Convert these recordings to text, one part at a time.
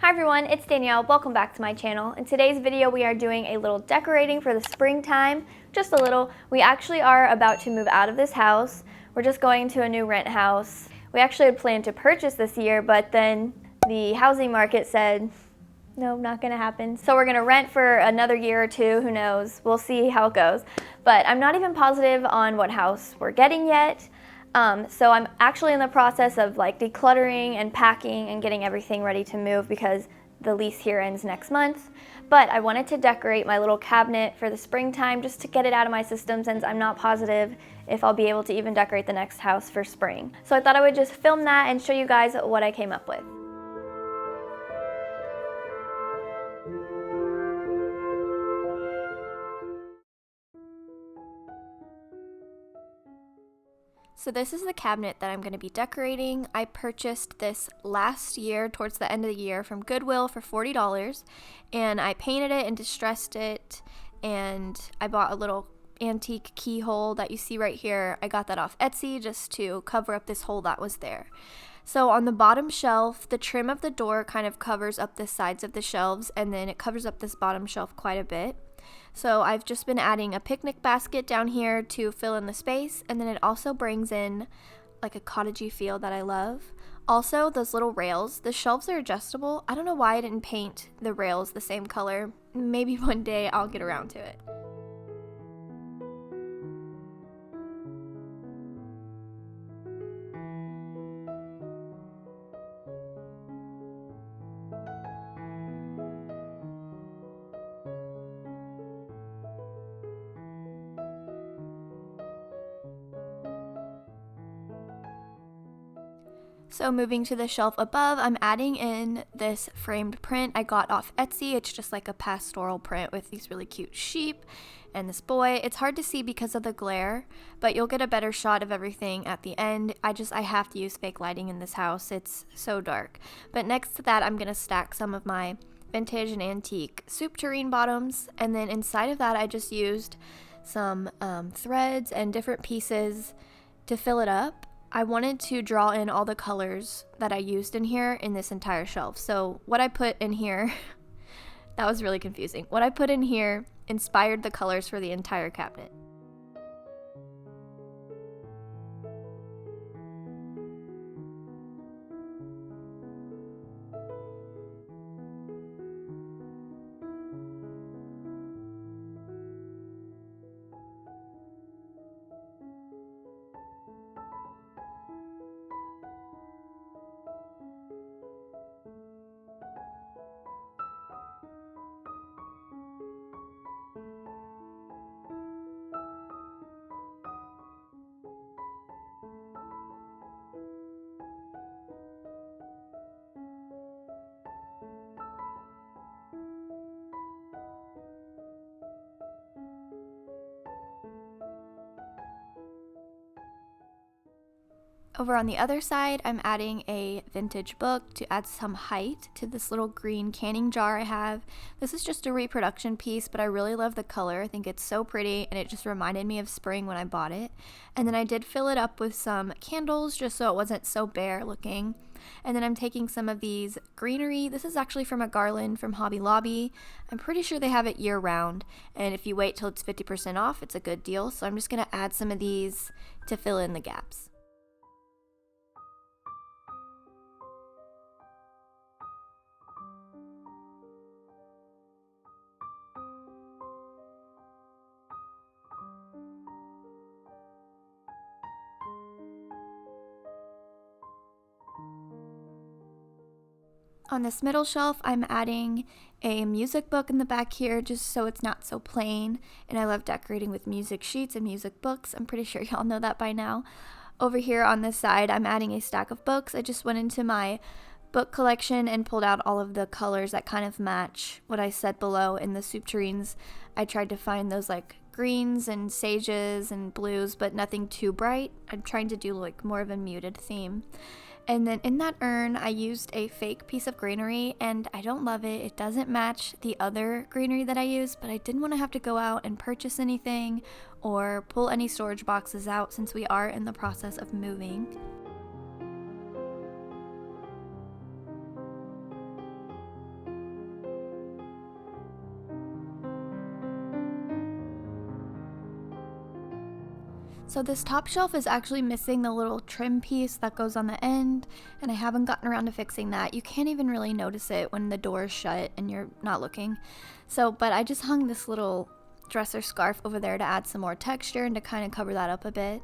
Hi everyone, it's Danielle. Welcome back to my channel. In today's video, we are doing a little decorating for the springtime. Just a little. We actually are about to move out of this house. We're just going to a new rent house. We actually had planned to purchase this year, but then the housing market said, no, not gonna happen. So we're gonna rent for another year or two, who knows? We'll see how it goes. But I'm not even positive on what house we're getting yet. So I'm actually in the process of like decluttering and packing and getting everything ready to move because the lease here ends next month. But I wanted to decorate my little cabinet for the springtime just to get it out of my system since I'm not positive if I'll be able to even decorate the next house for spring. So I thought I would just film that and show you guys what I came up with. So this is the cabinet that I'm going to be decorating. I purchased this last year towards the end of the year from Goodwill for $40, and I painted it and distressed it, and I bought a little antique keyhole that you see right here. I got that off Etsy just to cover up this hole that was there. So on the bottom shelf, the trim of the door kind of covers up the sides of the shelves, and then it covers up this bottom shelf quite a bit. So I've just been adding a picnic basket down here to fill in the space, and then it also brings in like a cottagey feel that I love. Also, those little rails, the shelves are adjustable. I don't know why I didn't paint the rails the same color. Maybe one day I'll get around to it. So moving to the shelf above, I'm adding in this framed print I got off Etsy. It's just like a pastoral print with these really cute sheep and this boy. It's hard to see because of the glare, but you'll get a better shot of everything at the end. I have to use fake lighting in this house. It's so dark. But next to that, I'm going to stack some of my vintage and antique soup tureen bottoms. And then inside of that, I just used some threads and different pieces to fill it up. I wanted to draw in all the colors that I used in here in this entire shelf. So what I put in here, that was really confusing. What I put in here inspired the colors for the entire cabinet. Over on the other side, I'm adding a vintage book to add some height to this little green canning jar I have. This is just a reproduction piece, but I really love the color. I think it's so pretty, and it just reminded me of spring when I bought it. And then I did fill it up with some candles just so it wasn't so bare looking. And then I'm taking some of these greenery. This is actually from a garland from Hobby Lobby. I'm pretty sure they have it year round, and if you wait till it's 50% off, it's a good deal. So I'm just going to add some of these to fill in the gaps. On this middle shelf, I'm adding a music book in the back here just so it's not so plain, and I love decorating with music sheets and music books. I'm pretty sure y'all know that by now. Over here on this side, I'm adding a stack of books. I just went into my book collection and pulled out all of the colors that kind of match what I said below in the soup tureens. I tried to find those like greens and sages and blues, but nothing too bright. I'm trying to do like more of a muted theme. And then in that urn, I used a fake piece of greenery, and I don't love it. It doesn't match the other greenery that I use, but I didn't want to have to go out and purchase anything or pull any storage boxes out since we are in the process of moving. So this top shelf is actually missing the little trim piece that goes on the end, and I haven't gotten around to fixing that. You can't even really notice it when the door is shut and you're not looking. But I just hung this little dresser scarf over there to add some more texture and to kind of cover that up a bit.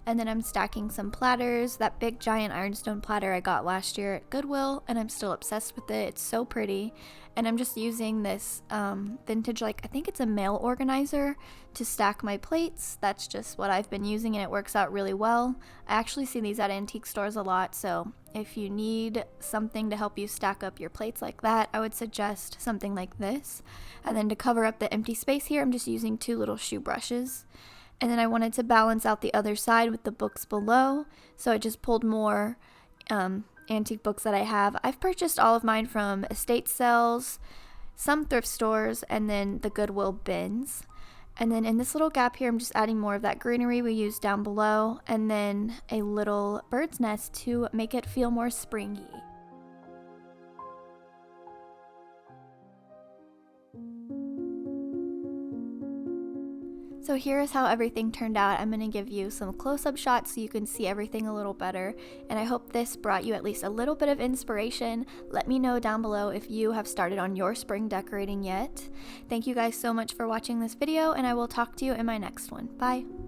And then I'm stacking some platters. That big giant ironstone platter I got last year at Goodwill, and I'm still obsessed with it. It's so pretty. And I'm just using this vintage, I think it's a mail organizer to stack my plates. That's just what I've been using, and it works out really well. I actually see these at antique stores a lot, so if you need something to help you stack up your plates like that, I would suggest something like this. And then to cover up the empty space here, I'm just using 2 little shoe brushes. And then I wanted to balance out the other side with the books below, so I just pulled more antique books that I have. I've purchased all of mine from estate sales, some thrift stores, and then the Goodwill bins. And then in this little gap here, I'm just adding more of that greenery we used down below, and then a little bird's nest to make it feel more springy. So here is how everything turned out. I'm going to give you some close-up shots so you can see everything a little better, and I hope this brought you at least a little bit of inspiration. Let me know down below if you have started on your spring decorating yet. Thank you guys so much for watching this video, and I will talk to you in my next one. Bye!